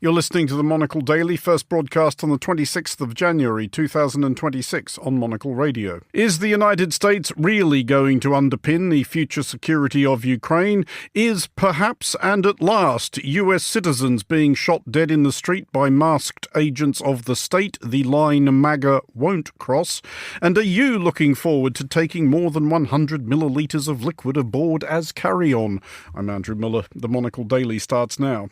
You're listening to the Monocle Daily, first broadcast on the 26th of January 2026 on Monocle Radio. Is the United States really going to underpin the future security of Ukraine? Is perhaps and at last US citizens being shot dead in the street by masked agents of the state the line MAGA won't cross? And are you looking forward to taking more than 100 millilitres of liquid aboard as carry-on? I'm Andrew Muller. The Monocle Daily starts now.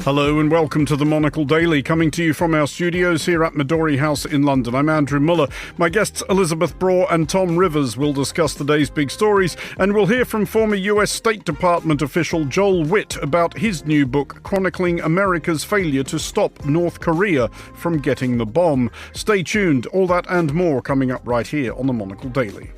Hello and welcome to the Monocle Daily, coming to you from our studios here at Midori House in London. I'm Andrew Muller. My guests Elisabeth Braw and Tom Rivers will discuss the day's big stories, and we'll hear from former US State Department official Joel Wit about his new book chronicling America's failure to stop North Korea from getting the bomb. Stay tuned, all that and more coming up right here on the Monocle Daily.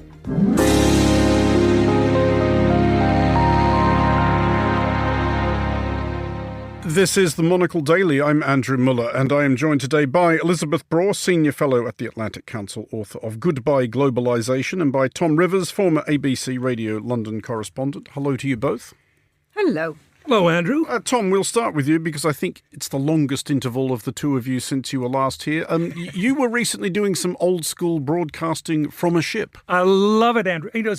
This is the Monocle Daily. I'm Andrew Muller, and I am joined today by Elisabeth Braw, Senior Fellow at the Atlantic Council, author of Goodbye Globalisation, and by Tom Rivers, former ABC Radio London correspondent. Hello to you both. Hello. Hello, Andrew. Tom, we'll start with you because I think it's the longest interval of the two of you since you were last here. You were recently doing some old-school broadcasting from a ship. I love it, Andrew. You know,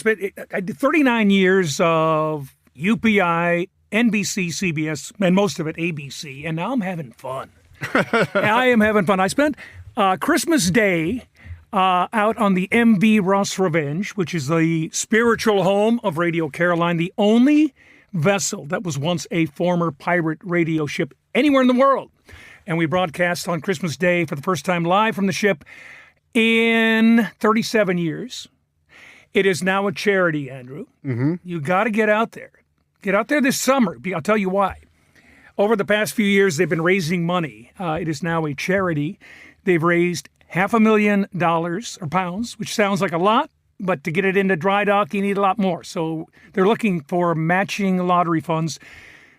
I did 39 years of UPI, NBC, CBS, and most of it ABC, and now I'm having fun. I am having fun. I spent Christmas Day out on the MV Ross Revenge, which is the spiritual home of Radio Caroline, the only vessel that was once a former pirate radio ship anywhere in the world. And we broadcast on Christmas Day for the first time live from the ship in 37 years. It is now a charity, Andrew. Mm-hmm. You got to get out there. Get out there this summer. I'll tell you why. Over the past few years, they've been raising money. It is now a charity. They've raised $500,000 or pounds, which sounds like a lot, but to get it into dry dock, you need a lot more. So they're looking for matching lottery funds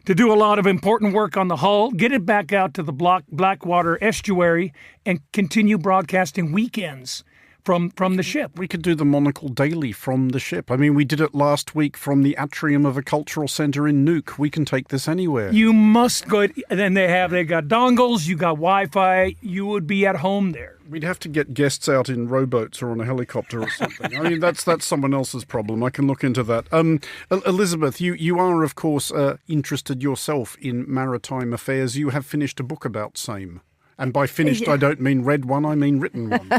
to do a lot of important work on the hull, get it back out to the Blackwater estuary, and continue broadcasting weekends from the ship. We could do the Monocle Daily from the ship. I mean, we did it last week from the atrium of a cultural centre in Nuuk. We can take this anywhere. You must go. And then they got dongles, you got Wi-Fi. You would be at home there. We'd have to get guests out in rowboats or on a helicopter or something. I mean, that's someone else's problem. I can look into that. Elisabeth, you are, of course, interested yourself in maritime affairs. You have finished a book about same. And by finished, I don't mean read one, I mean written one.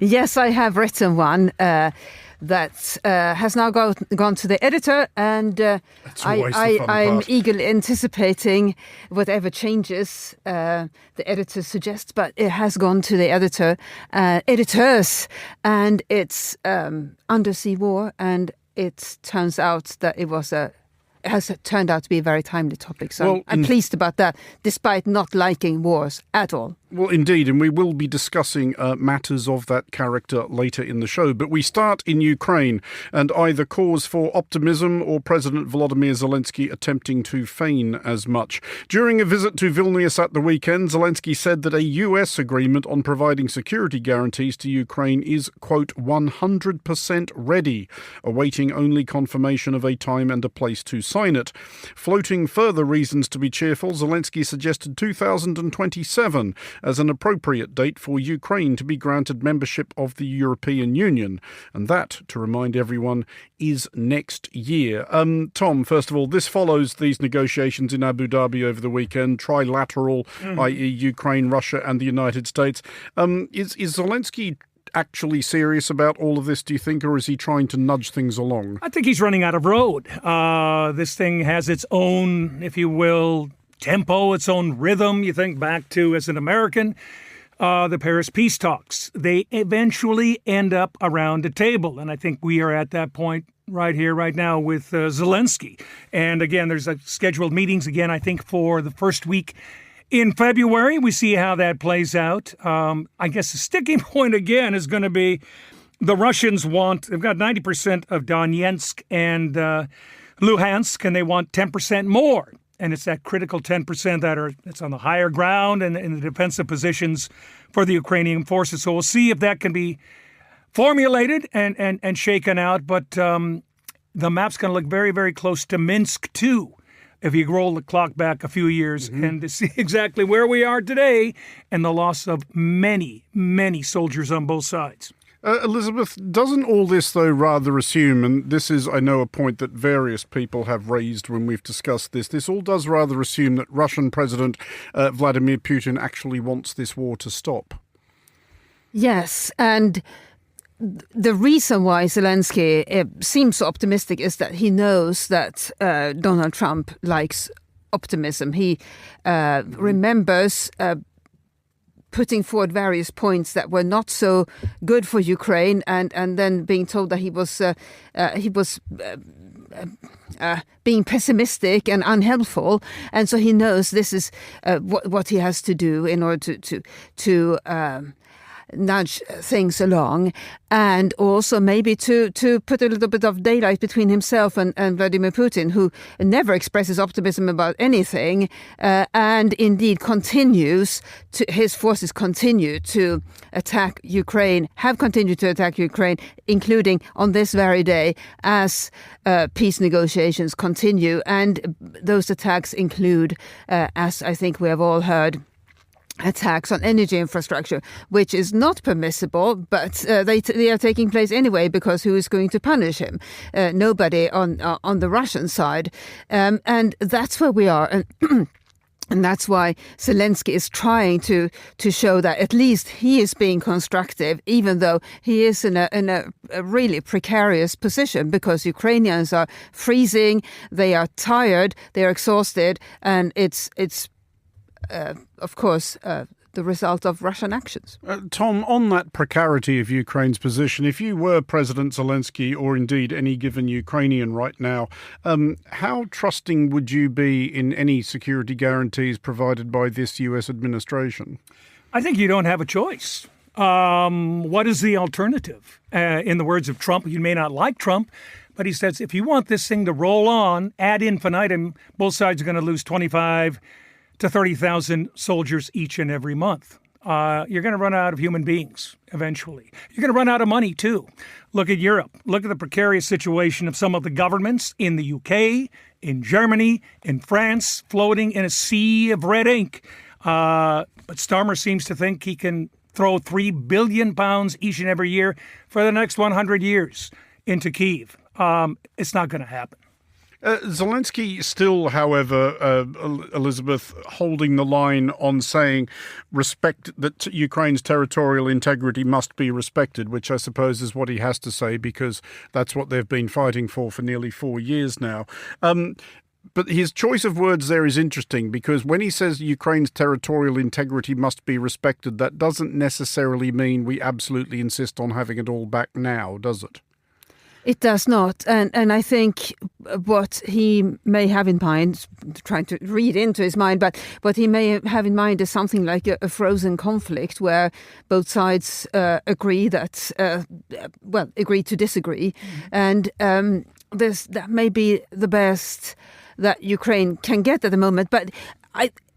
Yes, I have written one that has now gone to the editor, and I'm eagerly anticipating whatever changes the editor suggests, but it has gone to the editors, and it's undersea war, and it turns out that it has turned out to be a very timely topic. So I'm pleased about that, despite not liking wars at all. Well, indeed, and we will be discussing matters of that character later in the show. But we start in Ukraine, and either cause for optimism or President Volodymyr Zelensky attempting to feign as much. During a visit to Vilnius at the weekend, Zelensky said that a US agreement on providing security guarantees to Ukraine is, quote, 100% ready, awaiting only confirmation of a time and a place to sign it. Floating further reasons to be cheerful, Zelensky suggested 2027 as an appropriate date for Ukraine to be granted membership of the European Union. And that, to remind everyone, is next year. Tom, first of all, this follows these negotiations in Abu Dhabi over the weekend, trilateral, i.e. Ukraine, Russia and the United States. Is Zelensky actually serious about all of this, do you think, or is he trying to nudge things along? I think he's running out of road. This thing has its own, if you will, tempo, its own rhythm. You think back to, as an American, the Paris peace talks. They eventually end up around a table, and I think we are at that point right here, right now with Zelensky. And again, there's scheduled meetings again, I think, for the first week in February. We see how that plays out. I guess the sticking point again is going to be the Russians they've got 90% of Donetsk and Luhansk, and they want 10% more. and it's that critical 10% that's on the higher ground and in the defensive positions for the Ukrainian forces. So we'll see if that can be formulated and shaken out. But the map's going to look very, very close to Minsk, too, if you roll the clock back a few years and to see exactly where we are today and the loss of many, many soldiers on both sides. Elisabeth, doesn't all this, though, rather assume, and this is, I know, a point that various people have raised when we've discussed this all does rather assume that Russian President Vladimir Putin actually wants this war to stop? Yes, and the reason why Zelensky seems so optimistic is that he knows that Donald Trump likes optimism. He remembers putting forward various points that were not so good for Ukraine, and then being told that he was being pessimistic and unhelpful, and so he knows this is what he has to do in order to nudge things along, and also maybe to put a little bit of daylight between himself and Vladimir Putin, who never expresses optimism about anything, and indeed his forces continue to attack Ukraine, have continued to attack Ukraine, including on this very day as peace negotiations continue. And those attacks include, as I think we have all heard, attacks on energy infrastructure, which is not permissible, but they are taking place anyway, because who is going to punish him? Nobody on the Russian side. And that's where we are. And and that's why Zelensky is trying to show that at least he is being constructive, even though he is in a really precarious position, because Ukrainians are freezing, they are tired, they are exhausted, and it's of course, the result of Russian actions. Tom, on that precarity of Ukraine's position, if you were President Zelensky, or indeed any given Ukrainian right now, how trusting would you be in any security guarantees provided by this US administration? I think you don't have a choice. What is the alternative? In the words of Trump, you may not like Trump, but he says, if you want this thing to roll on ad infinitum, both sides are going to lose 25 to 30,000 soldiers each and every month. You're going to run out of human beings eventually. You're going to run out of money, too. Look at Europe. Look at the precarious situation of some of the governments in the UK, in Germany, in France, floating in a sea of red ink. But Starmer seems to think he can throw £3 billion each and every year for the next 100 years into Kyiv. It's not going to happen. Zelensky still, however, Elisabeth, holding the line on saying that Ukraine's territorial integrity must be respected, which I suppose is what he has to say, because that's what they've been fighting for nearly 4 years now. But his choice of words there is interesting, because when he says Ukraine's territorial integrity must be respected, that doesn't necessarily mean we absolutely insist on having it all back now, does it? It does not. And I think what he may have in mind, trying to read into his mind, but what he may have in mind is something like a frozen conflict where both sides agree to disagree. And that may be the best that Ukraine can get at the moment. But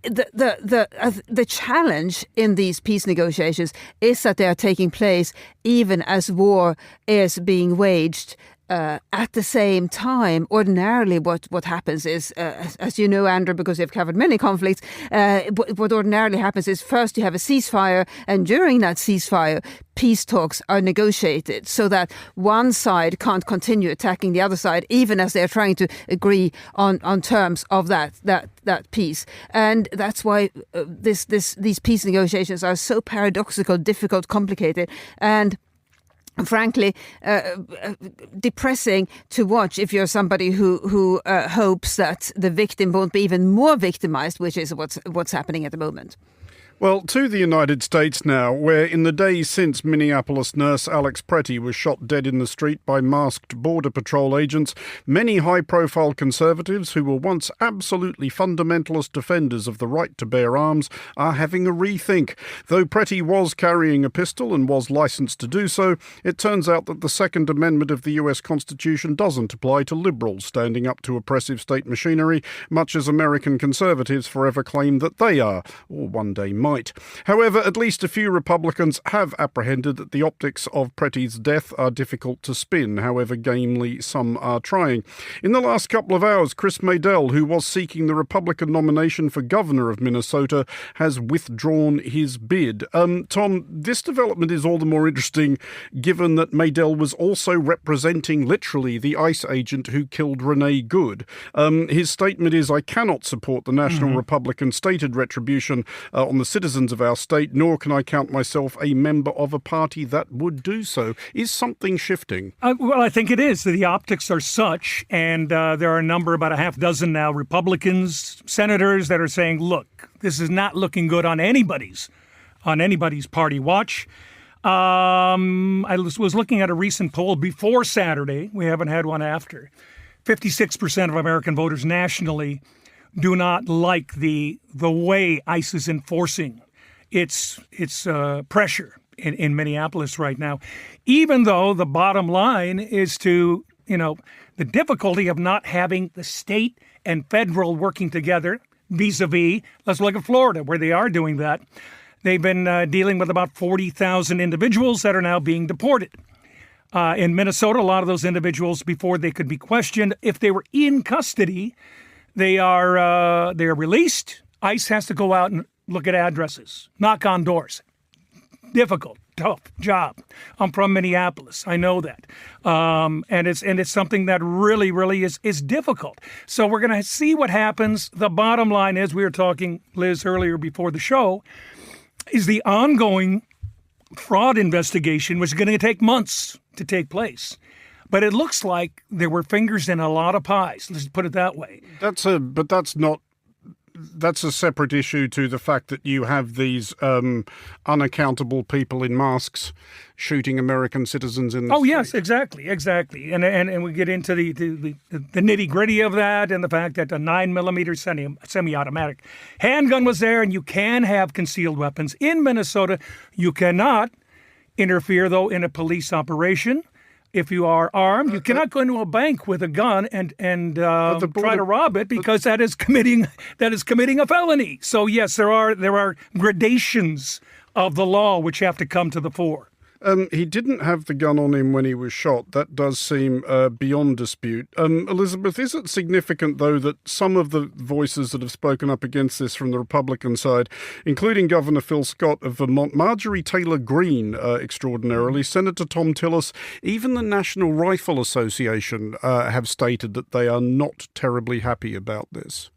the challenge in these peace negotiations is that they are taking place even as war is being waged at the same time. Ordinarily, what happens is, as you know, Andrew, because you've covered many conflicts, what ordinarily happens is first you have a ceasefire, and during that ceasefire, peace talks are negotiated so that one side can't continue attacking the other side, even as they're trying to agree on terms of that peace. And that's why these peace negotiations are so paradoxical, difficult, complicated, and frankly, depressing to watch if you're somebody who hopes that the victim won't be even more victimized, which is what's happening at the moment. Well, to the United States now, where in the days since Minneapolis nurse Alex Pretty was shot dead in the street by masked Border Patrol agents, many high-profile conservatives who were once absolutely fundamentalist defenders of the right to bear arms are having a rethink. Though Pretty was carrying a pistol and was licensed to do so, it turns out that the Second Amendment of the US Constitution doesn't apply to liberals standing up to oppressive state machinery, much as American conservatives forever claim that they are, or one day might. However, at least a few Republicans have apprehended that the optics of Pretty's death are difficult to spin, however gamely some are trying. In the last couple of hours, Chris Madell, who was seeking the Republican nomination for governor of Minnesota, has withdrawn his bid. Tom, this development is all the more interesting given that Madell was also representing literally the ICE agent who killed Renee Good. His statement is, "I cannot support the National Republican stated retribution on the citizens of our state, nor can I count myself a member of a party that would do so." Is something shifting? Well, I think it is. The optics are such, and there are a number, about a half dozen now, Republicans, senators that are saying, look, this is not looking good on anybody's party watch. I was looking at a recent poll before Saturday. We haven't had one after. 56% of American voters nationally do not like the way ICE is enforcing its pressure in Minneapolis right now, even though the bottom line is to, the difficulty of not having the state and federal working together vis-a-vis, let's look at Florida, where they are doing that. They've been dealing with about 40,000 individuals that are now being deported. In Minnesota, a lot of those individuals, before they could be questioned, if they were in custody, they are released. ICE has to go out and look at addresses, knock on doors. Difficult, tough job. I'm from Minneapolis. I know that, and it's something that really is difficult. So we're going to see what happens. The bottom line is, we were talking, Liz, earlier before the show, is the ongoing fraud investigation, which is going to take months to take place. But it looks like there were fingers in a lot of pies. Let's put it that way. That's a separate issue to the fact that you have these unaccountable people in masks shooting American citizens in the street. Yes, exactly. And we get into the nitty-gritty of that, and the fact that a 9mm semi-automatic handgun was there, and you can have concealed weapons. In Minnesota, you cannot interfere, though, in a police operation. If you are armed, you cannot go into a bank with a gun and try to rob it, because that is committing a felony. So yes, there are gradations of the law which have to come to the fore. He didn't have the gun on him when he was shot. That does seem beyond dispute. Elisabeth, is it significant, though, that some of the voices that have spoken up against this from the Republican side, including Governor Phil Scott of Vermont, Marjorie Taylor Greene, extraordinarily, Senator Tom Tillis, even the National Rifle Association have stated that they are not terribly happy about this?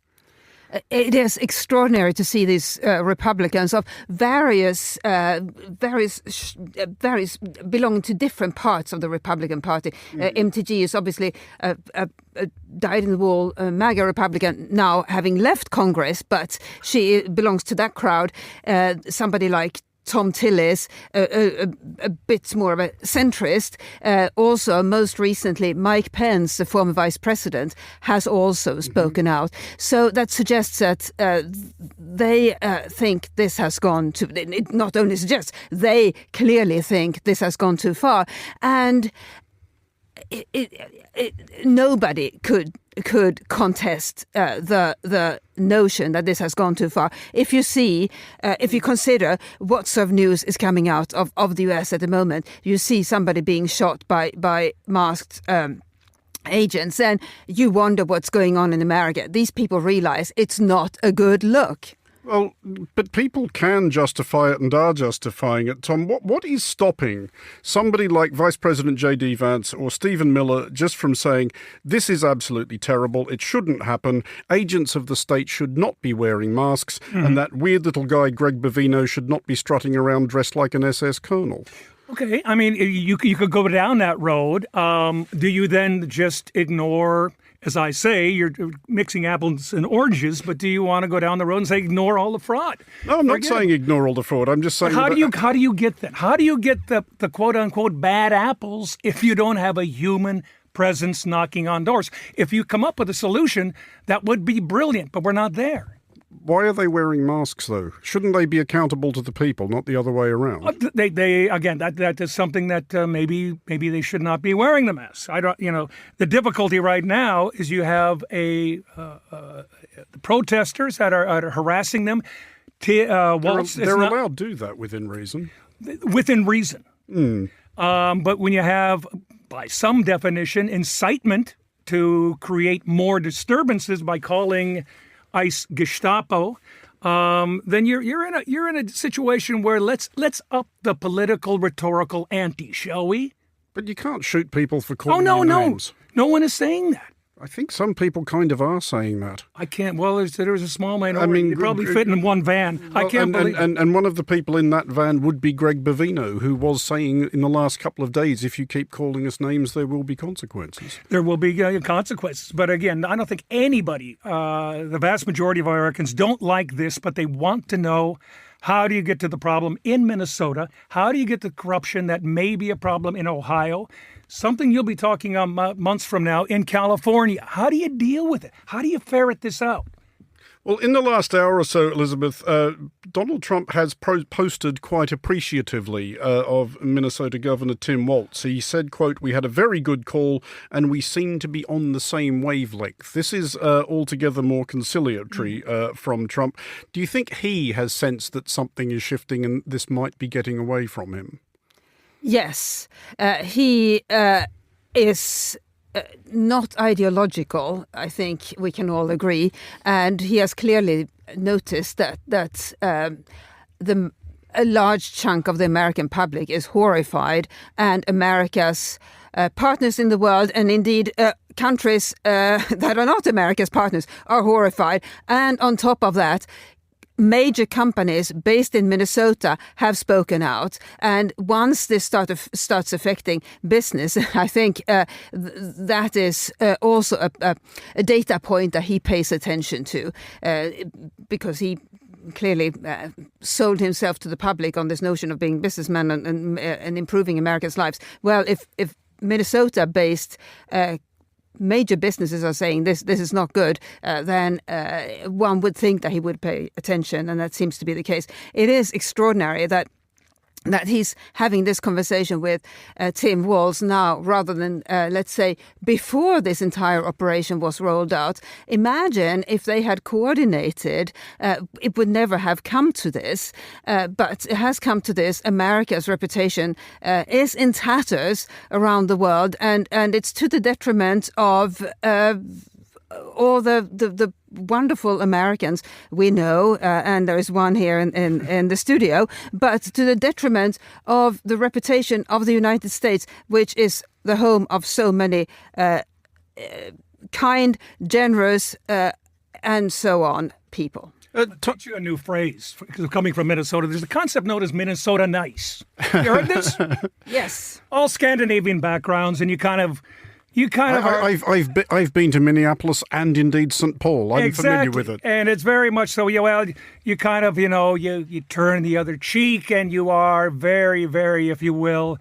It is extraordinary to see these Republicans of various belonging to different parts of the Republican Party. MTG is obviously a dyed-in-the-wool MAGA Republican, now having left Congress, but she belongs to that crowd. Somebody like Tom Tillis, a bit more of a centrist. Also, most recently, Mike Pence, the former vice president, has also spoken out. So that suggests that they think this has gone too... It not only suggests, they clearly think this has gone too far. And nobody could contest the notion that this has gone too far. If you consider what sort of news is coming out of the US at the moment, you see somebody being shot by masked agents, and you wonder what's going on in America. These people realize it's not a good look. Well, but people can justify it and are justifying it. Tom, what is stopping somebody like Vice President J.D. Vance or Stephen Miller just from saying, this is absolutely terrible, it shouldn't happen, agents of the state should not be wearing masks, and that weird little guy Greg Bovino should not be strutting around dressed like an SS colonel? Okay, I mean, you could go down that road. Do you then just ignore as I say, you're mixing apples and oranges, but do you want to go down the road and say, ignore all the fraud? No, I'm not saying ignore all the fraud. I'm just saying... How do you get that? How do you get the quote-unquote bad apples if you don't have a human presence knocking on doors? If you come up with a solution, that would be brilliant, but we're not there. Why are they wearing masks, though? Shouldn't they be accountable to the people, not the other way around? They again, that is something that maybe they should not be wearing the mask. I don't, the difficulty right now is you have the protesters that are harassing them. They're allowed to do that within reason. Within reason. But when you have, by some definition, incitement to create more disturbances by calling ICE Gestapo, then you're in a situation where let's up the political rhetorical ante, shall we? But you can't shoot people for calling names. No one is saying that. I think some people kind of are saying that. I can't. Well, there was a small minority. They probably fit in one van. I can't believe it. And one of the people in that van would be Greg Bovino, who was saying in the last couple of days, if you keep calling us names, there will be consequences. There will be consequences. But again, I don't think anybody, the vast majority of Americans, don't like this, but they want to know, how do you get to the problem in Minnesota? How do you get the corruption that may be a problem in Ohio? Something you'll be talking on months from now in California. How do you deal with it? How do you ferret this out? Well, in the last hour or so, Elisabeth, Donald Trump has posted quite appreciatively of Minnesota Governor Tim Walz. He said, quote, "We had a very good call and we seem to be on the same wavelength." This is altogether more conciliatory from Trump. Do you think he has sensed that something is shifting and this might be getting away from him? Yes, he is not ideological, I think we can all agree, and he has clearly noticed that a large chunk of the American public is horrified, and America's partners in the world, and indeed countries that are not America's partners, are horrified. And on top of that, major companies based in Minnesota have spoken out, and once this starts affecting business, I think that is also a data point that he pays attention to, because he clearly sold himself to the public on this notion of being businessman and improving Americans' lives. Well, if Minnesota-based major businesses are saying this is not good, then one would think that he would pay attention, and that seems to be the case. It is extraordinary that he's having this conversation with Tim Walz now, rather than, let's say, before this entire operation was rolled out. Imagine if they had coordinated, it would never have come to this, but it has come to this. America's reputation is in tatters around the world, and it's to the detriment of all the wonderful Americans we know, and there is one here in the studio, but to the detriment of the reputation of the United States, which is the home of so many kind, generous, and so on people. Teach you a new phrase, coming from Minnesota. There's a concept known as Minnesota nice. You heard this? Yes. All Scandinavian backgrounds, and I've been to Minneapolis and indeed St. Paul. I'm familiar with it. And it's very much so. You kind of, you turn the other cheek, and you are very, very, if you will,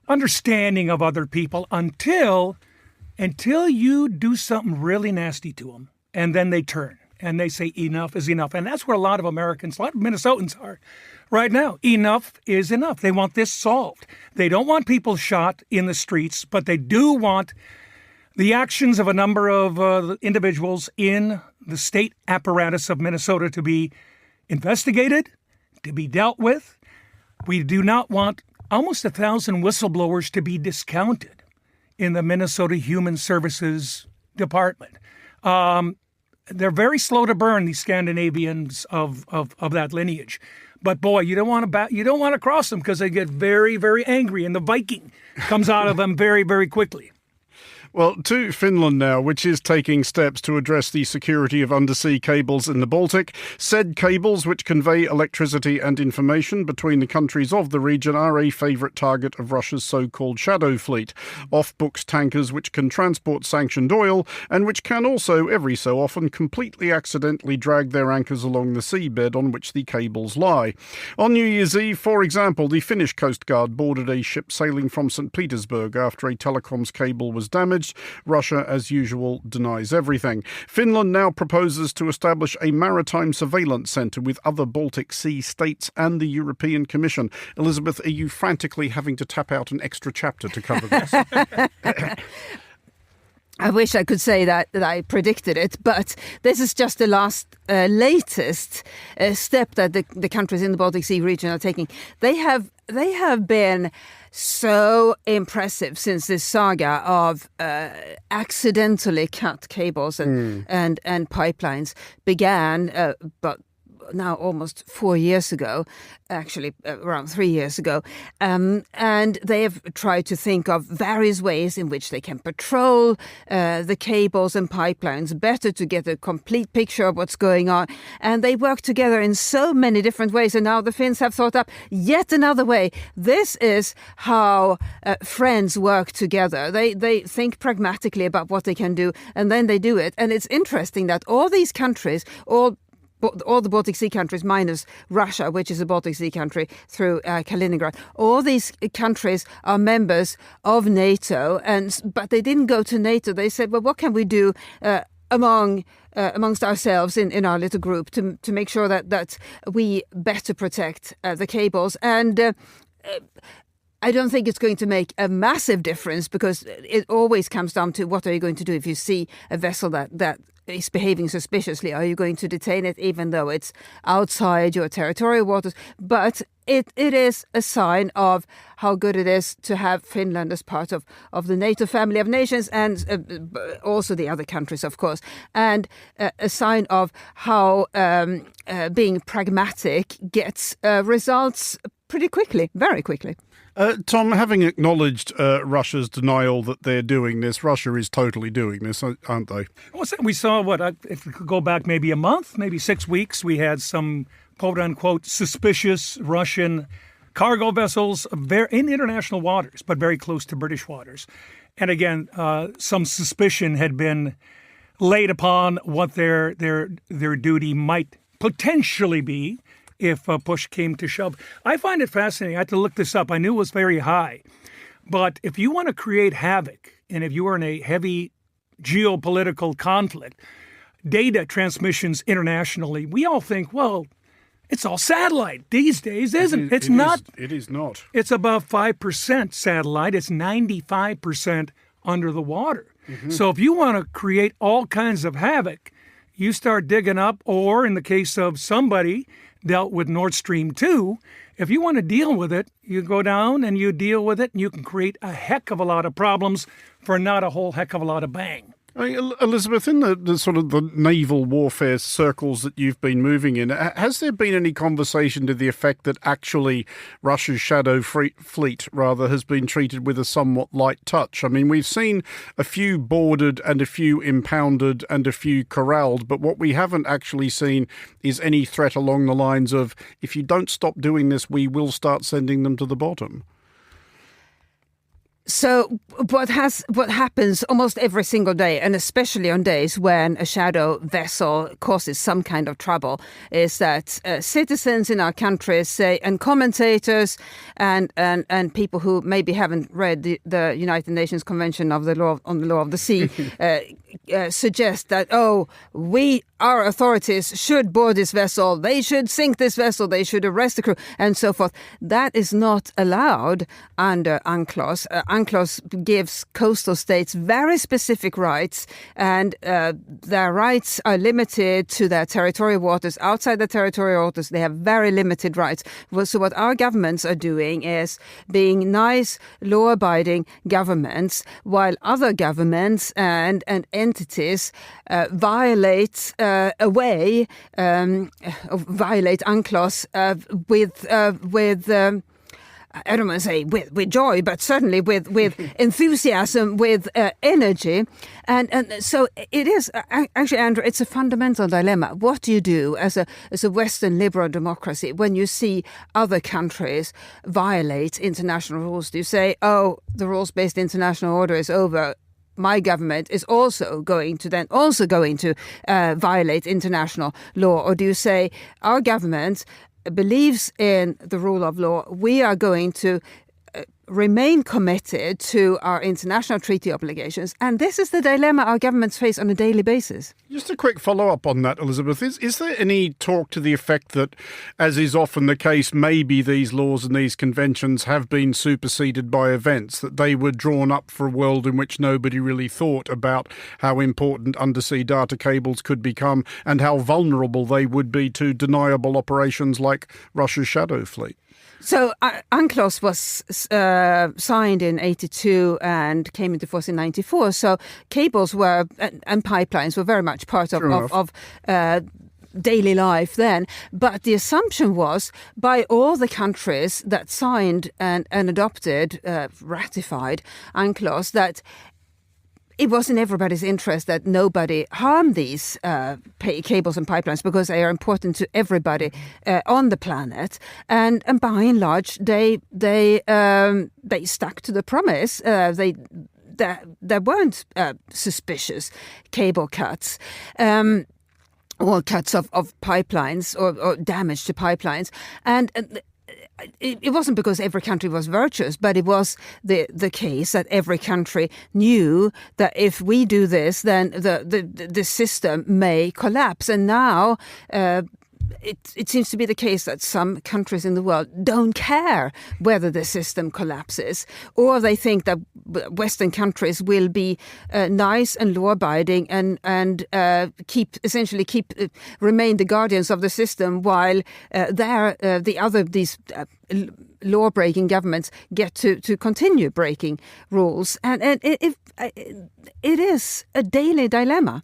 understanding of other people until you do something really nasty to them, and then they turn and they say enough is enough. And that's where a lot of Americans, a lot of Minnesotans are right now. Enough is enough. They want this solved. They don't want people shot in the streets, but they do want the actions of a number of individuals in the state apparatus of Minnesota to be investigated, to be dealt with. We do not want almost 1,000 whistleblowers to be discounted in the Minnesota Human Services Department. They're very slow to burn, these Scandinavians of that lineage. But boy, you don't want to cross them, because they get very, very angry, and the Viking comes out of them very, very quickly. Well, to Finland now, which is taking steps to address the security of undersea cables in the Baltic. Said cables, which convey electricity and information between the countries of the region, are a favourite target of Russia's so-called shadow fleet. Off-books tankers which can transport sanctioned oil and which can also, every so often, completely accidentally drag their anchors along the seabed on which the cables lie. On New Year's Eve, for example, the Finnish Coast Guard boarded a ship sailing from St. Petersburg after a telecoms cable was damaged. Russia, as usual, denies everything. Finland now proposes to establish a maritime surveillance centre with other Baltic Sea states and the European Commission. Elisabeth, are you frantically having to tap out an extra chapter to cover this? I wish I could say that I predicted it, but this is just the latest step that the countries in the Baltic Sea region are taking. They have been so impressive since this saga of accidentally cut cables and pipelines began, but now almost 4 years ago, actually around 3 years ago. And they have tried to think of various ways in which they can patrol the cables and pipelines better to get a complete picture of what's going on. And they work together in so many different ways. And now the Finns have thought up yet another way. This is how friends work together. They think pragmatically about what they can do, and then they do it. And it's interesting that all these countries, all the Baltic Sea countries minus Russia, which is a Baltic Sea country through Kaliningrad, all these countries are members of NATO, but they didn't go to NATO. They said, well, what can we do amongst ourselves in our little group to make sure that we better protect the cables? And I don't think it's going to make a massive difference, because it always comes down to what are you going to do if you see a vessel that is behaving suspiciously. Are you going to detain it even though it's outside your territorial waters? But it is a sign of how good it is to have Finland as part of the NATO family of nations, and also the other countries, of course, and a sign of how being pragmatic gets results pretty quickly, very quickly. Tom, having acknowledged Russia's denial that they're doing this, Russia is totally doing this, aren't they? We saw, if we could go back maybe a month, maybe 6 weeks, we had some quote-unquote suspicious Russian cargo vessels in international waters, but very close to British waters. And again, some suspicion had been laid upon what their duty might potentially be if push came to shove. I find it fascinating. I had to look this up. I knew it was very high. But if you want to create havoc, and if you are in a heavy geopolitical conflict, data transmissions internationally, we all think, well, it's all satellite these days, isn't it? It's not. It is not. It's about 5% satellite. It's 95% under the water. Mm-hmm. So if you want to create all kinds of havoc, you start digging up, or in the case of somebody dealt with Nord Stream 2, if you want to deal with it, you go down and you deal with it, and you can create a heck of a lot of problems for not a whole heck of a lot of bang. Elisabeth, in the sort of the naval warfare circles that you've been moving in, has there been any conversation to the effect that actually Russia's shadow fleet has been treated with a somewhat light touch? I mean, we've seen a few boarded and a few impounded and a few corralled, but what we haven't actually seen is any threat along the lines of, if you don't stop doing this, we will start sending them to the bottom. So what happens almost every single day, and especially on days when a shadow vessel causes some kind of trouble, is that citizens in our countries say, and commentators and people who maybe haven't read the United Nations Convention on the Law of the Sea suggest that, our authorities should board this vessel, they should sink this vessel, they should arrest the crew, and so forth. That is not allowed under UNCLOS. UNCLOS gives coastal states very specific rights, and their rights are limited to their territorial waters. Outside the territorial waters, they have very limited rights. So what our governments are doing is being nice, law-abiding governments, while other governments and entities violate UNCLOS with I don't want to say with joy, but certainly with enthusiasm, with energy. And so it is, actually, Andrew, it's a fundamental dilemma. What do you do as a Western liberal democracy when you see other countries violate international rules? Do you say, oh, the rules-based international order is over, my government is also going to violate international law? Or do you say, our government believes in the rule of law, we are going to remain committed to our international treaty obligations? And this is the dilemma our governments face on a daily basis. Just a quick follow-up on that, Elisabeth. Is there any talk to the effect that, as is often the case, maybe these laws and these conventions have been superseded by events, that they were drawn up for a world in which nobody really thought about how important undersea data cables could become and how vulnerable they would be to deniable operations like Russia's shadow fleet? So UNCLOS was signed in 82 and came into force in 94. So cables were and pipelines were very much part of daily life then. But the assumption was by all the countries that signed and adopted, ratified UNCLOS, that it was in everybody's interest that nobody harm these cables and pipelines because they are important to everybody on the planet. And by and large, they stuck to the promise. There weren't suspicious cable cuts. Or cuts of pipelines or damage to pipelines. And it wasn't because every country was virtuous, but it was the case that every country knew that if we do this, then the system may collapse. And now it seems to be the case that some countries in the world don't care whether the system collapses, or they think that Western countries will be nice and law-abiding and remain the guardians of the system, while these law-breaking governments get to continue breaking rules, and it is a daily dilemma.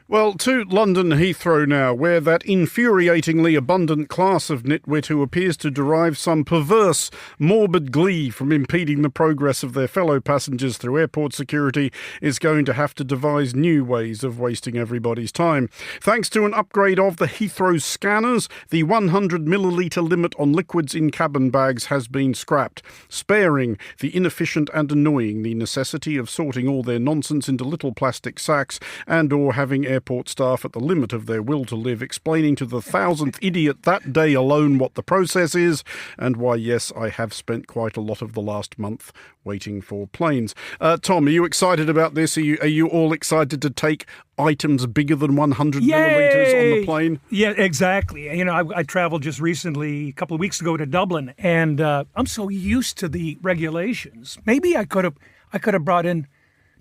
Well, to London Heathrow now, where that infuriatingly abundant class of nitwit who appears to derive some perverse, morbid glee from impeding the progress of their fellow passengers through airport security is going to have to devise new ways of wasting everybody's time. Thanks to an upgrade of the Heathrow scanners, the 100 millilitre limit on liquids in cabin bags has been scrapped, sparing the inefficient and annoying the necessity of sorting all their nonsense into little plastic sacks and or having airport staff at the limit of their will to live explaining to the 1,000th idiot that day alone what the process is and why, yes, I have spent quite a lot of the last month waiting for planes. Tom, are you excited about this? Are you all excited to take items bigger than 100 millilitres on the plane? Yeah, exactly. You know, I traveled just recently, a couple of weeks ago, to Dublin, and I'm so used to the regulations. Maybe I could have brought in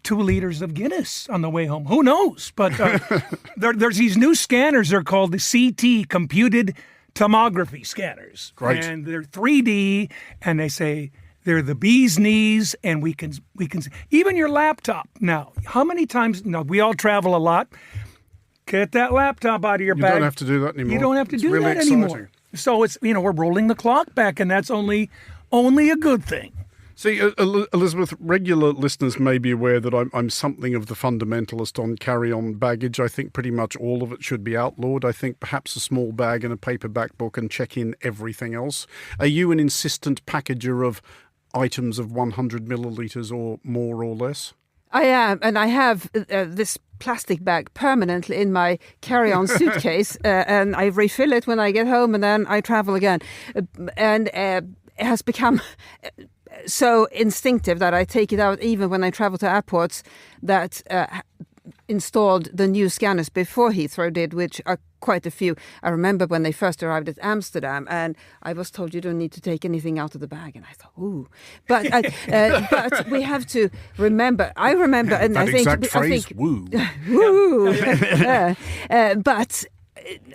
2 liters of Guinness on the way home. Who knows? But there's these new scanners. They're called the CT, computed tomography scanners. Great. And they're 3D, and they say they're the bee's knees, and we can even your laptop. Now, how many times? No, we all travel a lot. Get that laptop out of your bag. You don't have to do that anymore. You don't have to do really that exciting. anymore. So it's we're rolling the clock back, and that's only a good thing. See, Elisabeth, regular listeners may be aware that I'm something of the fundamentalist on carry-on baggage. I think pretty much all of it should be outlawed. I think perhaps a small bag and a paperback book and check in everything else. Are you an insistent packager of items of 100 millilitres or more or less? I am, and I have this plastic bag permanently in my carry-on suitcase, and I refill it when I get home, and then I travel again. And it has become so instinctive that I take it out even when I travel to airports that installed the new scanners before Heathrow did, which are quite a few. I remember when they first arrived at Amsterdam, and I was told you don't need to take anything out of the bag, and I thought, ooh. But but we have to remember. I remember, and that I think exact phrase, woo. Woo. But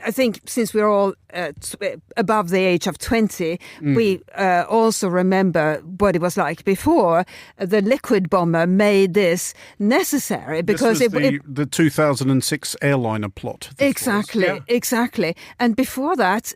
I think since we're all above the age of 20, we also remember what it was like before. The liquid bomber made this necessary because this was the 2006 airliner plot. Exactly. And before that,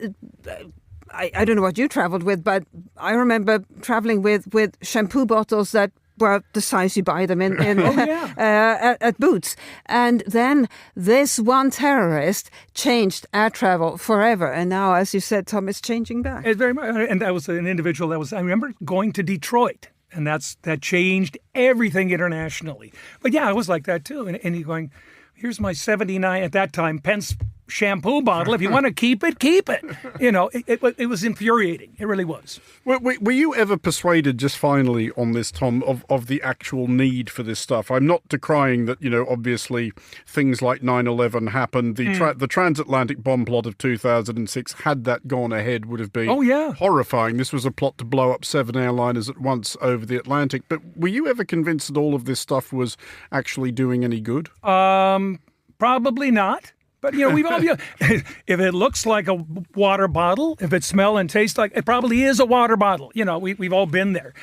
I don't know what you traveled with, but I remember traveling with shampoo bottles that were the size you buy them in at Boots. And then this one terrorist changed air travel forever. And now, as you said, Tom, it's changing back. It's very much, and that was an individual I remember going to Detroit, and that changed everything internationally. But yeah, I was like that too. And you're going, here's my 79, at that time, pence shampoo bottle. If you want to keep it, keep it. It was infuriating. It really was. Were you ever persuaded, just finally on this, Tom, of the actual need for this stuff? I'm not decrying that, obviously things like 9/11 happened. The transatlantic bomb plot of 2006, had that gone ahead, would have been horrifying. This was a plot to blow up 7 airliners at once over the Atlantic. But were you ever convinced that all of this stuff was actually doing any good? Probably not. But, we've all, if it looks like a water bottle, if it smells and tastes like, it probably is a water bottle. We've all been there.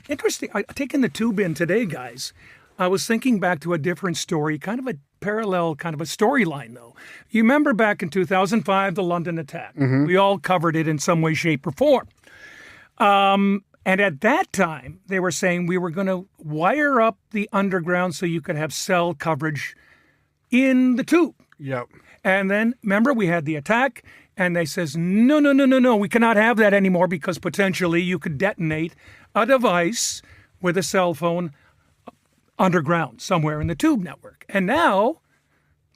Interesting. Taking the tube in today, guys, I was thinking back to a different story, kind of a parallel, kind of a storyline, though. You remember back in 2005, the London attack. Mm-hmm. We all covered it in some way, shape, or form. And at that time, they were saying we were going to wire up the underground so you could have cell coverage in the tube. Yep. And then, remember, we had the attack, and they says, no, we cannot have that anymore because potentially you could detonate a device with a cell phone underground somewhere in the tube network. And now,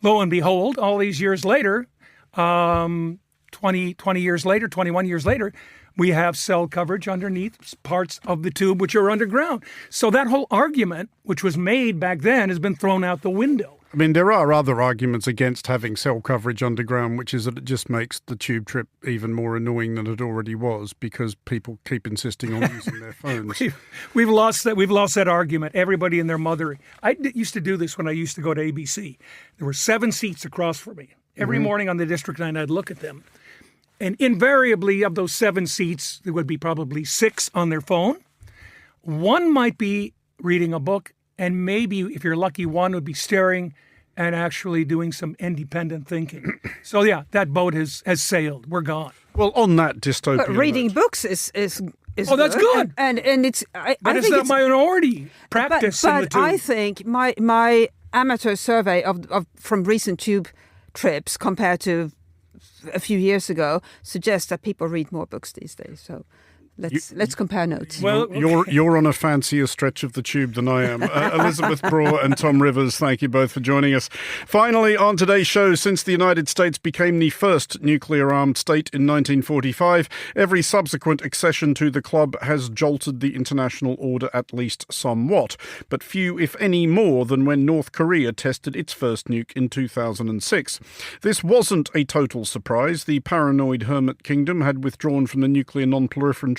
lo and behold, all these years later, 20 years later, 21 years later, we have cell coverage underneath parts of the tube which are underground. So that whole argument, which was made back then, has been thrown out the window. I mean, there are other arguments against having cell coverage underground, which is that it just makes the tube trip even more annoying than it already was because people keep insisting on using their phones. We've lost that argument. Everybody and their mother. I used to do this when I used to go to ABC. There were 7 seats across from me. Every morning on the District 9, I'd look at them. And invariably, of those 7 seats, there would be probably 6 on their phone. One might be reading a book, and maybe, if you're lucky, one would be staring and actually doing some independent thinking. So, yeah, that boat has sailed. We're gone. Well, on that dystopian But reading books is oh, that's good. And it's... But it's not minority practice in the tube. But I think my amateur survey of from recent tube trips compared to a few years ago suggests that people read more books these days. So let's compare notes. Well, you're on a fancier stretch of the tube than I am. Elisabeth Braw and Tom Rivers, thank you both for joining us. Finally, on today's show, since the United States became the first nuclear-armed state in 1945, every subsequent accession to the club has jolted the international order at least somewhat, but few, if any, more than when North Korea tested its first nuke in 2006. This wasn't a total surprise. The paranoid hermit kingdom had withdrawn from the nuclear non-proliferation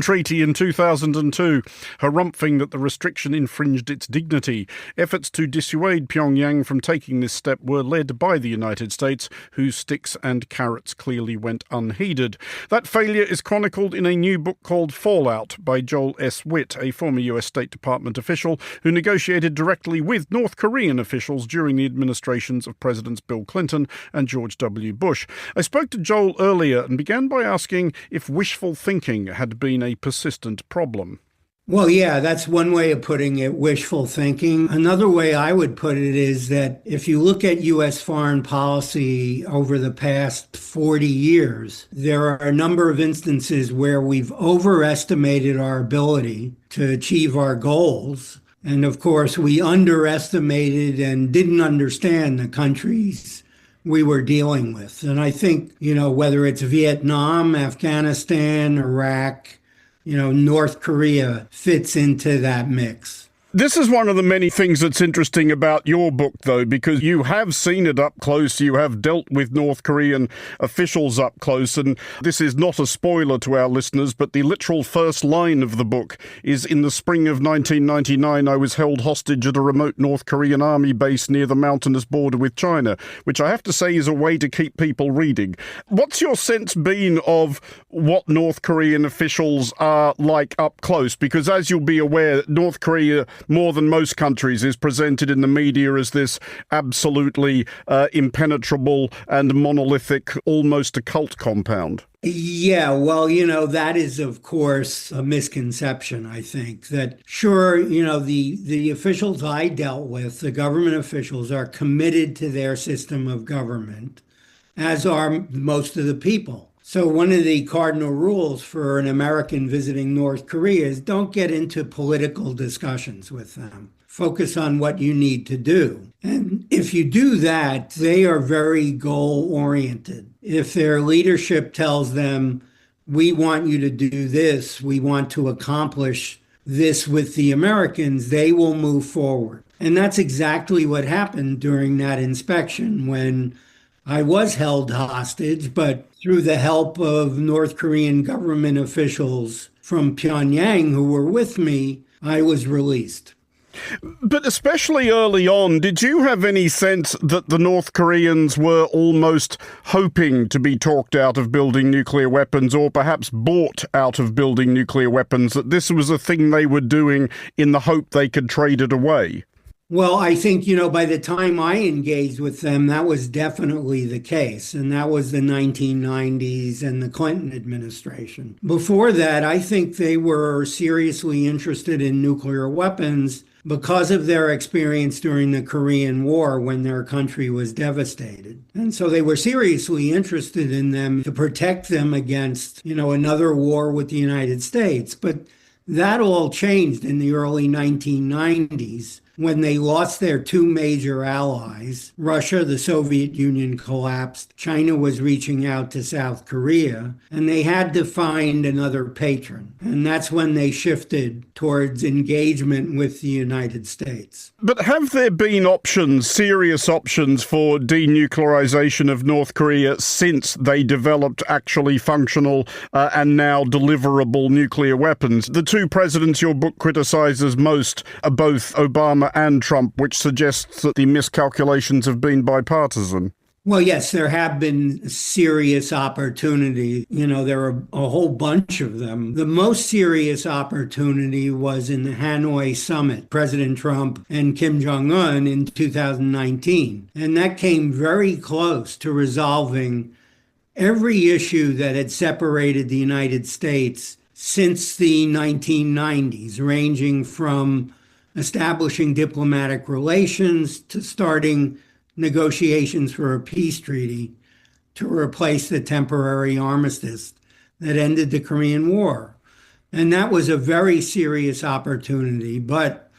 treaty in 2002, harumphing that the restriction infringed its dignity. Efforts to dissuade Pyongyang from taking this step were led by the United States, whose sticks and carrots clearly went unheeded. That failure is chronicled in a new book called Fallout by Joel S. Wit, a former US State Department official who negotiated directly with North Korean officials during the administrations of Presidents Bill Clinton and George W. Bush. I spoke to Joel earlier and began by asking if wishful thinking had been a persistent problem. Well, yeah, that's one way of putting it, wishful thinking. Another way I would put it is that if you look at U.S. foreign policy over the past 40 years, there are a number of instances where we've overestimated our ability to achieve our goals. And of course, we underestimated and didn't understand the countries we were dealing with. And I think, whether it's Vietnam, Afghanistan, Iraq, North Korea fits into that mix. This is one of the many things that's interesting about your book, though, because you have seen it up close. You have dealt with North Korean officials up close. And this is not a spoiler to our listeners, but the literal first line of the book is, "In the spring of 1999, I was held hostage at a remote North Korean army base near the mountainous border with China," which I have to say is a way to keep people reading. What's your sense been of what North Korean officials are like up close? Because as you'll be aware, North Korea more than most countries, is presented in the media as this absolutely impenetrable and monolithic, almost occult compound. Yeah, well, that is, of course, a misconception, I think, that sure, the officials I dealt with, the government officials, are committed to their system of government, as are most of the people. So one of the cardinal rules for an American visiting North Korea is don't get into political discussions with them. Focus on what you need to do. And if you do that, they are very goal-oriented. If their leadership tells them, we want you to do this, we want to accomplish this with the Americans, they will move forward. And that's exactly what happened during that inspection when I was held hostage, but through the help of North Korean government officials from Pyongyang who were with me, I was released. But especially early on, did you have any sense that the North Koreans were almost hoping to be talked out of building nuclear weapons, or perhaps bought out of building nuclear weapons, that this was a thing they were doing in the hope they could trade it away? Well, I think, by the time I engaged with them, that was definitely the case. And that was the 1990s and the Clinton administration. Before that, I think they were seriously interested in nuclear weapons because of their experience during the Korean War when their country was devastated. And so they were seriously interested in them to protect them against, another war with the United States. But that all changed in the early 1990s. When they lost their two major allies, Russia, the Soviet Union collapsed, China was reaching out to South Korea, and they had to find another patron. And that's when they shifted towards engagement with the United States. But have there been options, serious options, for denuclearization of North Korea since they developed actually functional and now deliverable nuclear weapons? The two presidents your book criticizes most are both Obama and Trump, which suggests that the miscalculations have been bipartisan. Well, yes, there have been serious opportunities. There are a whole bunch of them. The most serious opportunity was in the Hanoi summit, President Trump and Kim Jong-un in 2019. And that came very close to resolving every issue that had separated the United States since the 1990s, ranging from establishing diplomatic relations to starting negotiations for a peace treaty to replace the temporary armistice that ended the Korean War. And that was a very serious opportunity. But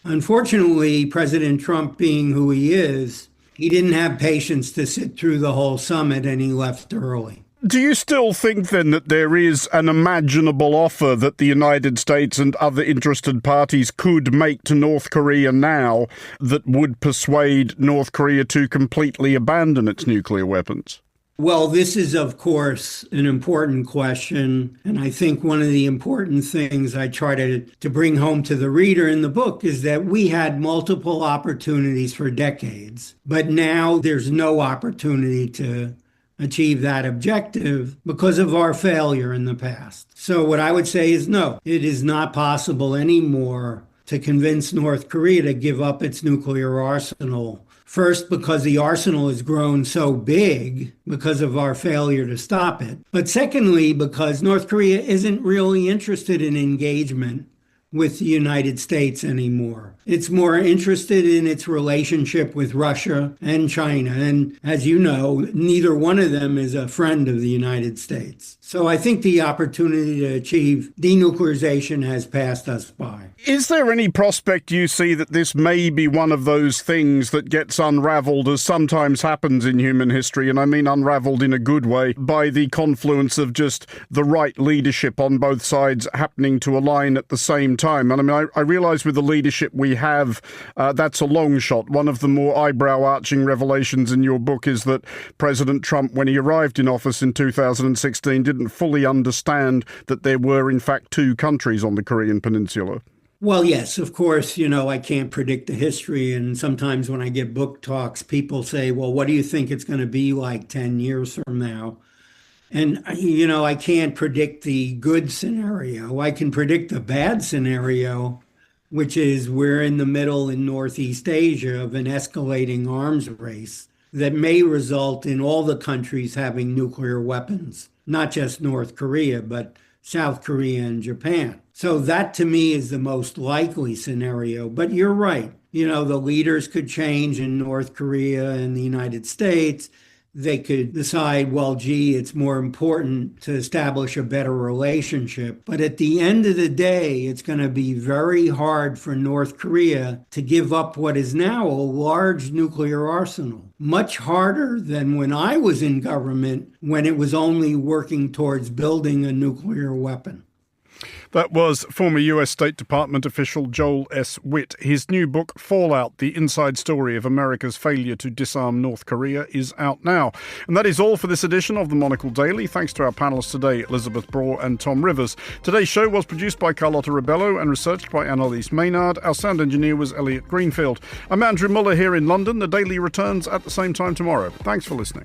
unfortunately, President Trump, being who he is, he didn't have patience to sit through the whole summit, and he left early. Do you still think, then, that there is an imaginable offer that the United States and other interested parties could make to North Korea now that would persuade North Korea to completely abandon its nuclear weapons? Well, this is, of course, an important question. And I think one of the important things I try to bring home to the reader in the book is that we had multiple opportunities for decades, but now there's no opportunity to achieve that objective because of our failure in the past. So what I would say is no, it is not possible anymore to convince North Korea to give up its nuclear arsenal. First, because the arsenal has grown so big because of our failure to stop it. But secondly, because North Korea isn't really interested in engagement with the United States anymore. It's more interested in its relationship with Russia and China. And as you know, neither one of them is a friend of the United States. So I think the opportunity to achieve denuclearization has passed us by. Is there any prospect you see that this may be one of those things that gets unraveled, as sometimes happens in human history, and I mean unraveled in a good way, by the confluence of just the right leadership on both sides happening to align at the same time? And I mean, I realize with the leadership we have, that's a long shot. One of the more eyebrow-arching revelations in your book is that President Trump, when he arrived in office in 2016, didn't fully understand that there were, in fact, two countries on the Korean Peninsula. Well, yes, of course, I can't predict the history. And sometimes when I give book talks, people say, well, what do you think it's going to be like 10 years from now? And, I can't predict the good scenario. I can predict the bad scenario. which is we're in the middle in Northeast Asia of an escalating arms race that may result in all the countries having nuclear weapons, not just North Korea, but South Korea and Japan. So that to me is the most likely scenario. But you're right. You know, the leaders could change in North Korea and the United States. They could decide, well, gee, it's more important to establish a better relationship. But at the end of the day, it's going to be very hard for North Korea to give up what is now a large nuclear arsenal. Much harder than when I was in government, when it was only working towards building a nuclear weapon. That was former US State Department official Joel S. Wit. His new book, Fallout, The Inside Story of America's Failure to Disarm North Korea, is out now. And that is all for this edition of the Monocle Daily. Thanks to our panellists today, Elisabeth Braw and Tom Rivers. Today's show was produced by Carlotta Rebello and researched by Annalise Maynard. Our sound engineer was Elliot Greenfield. I'm Andrew Muller here in London. The Daily returns at the same time tomorrow. Thanks for listening.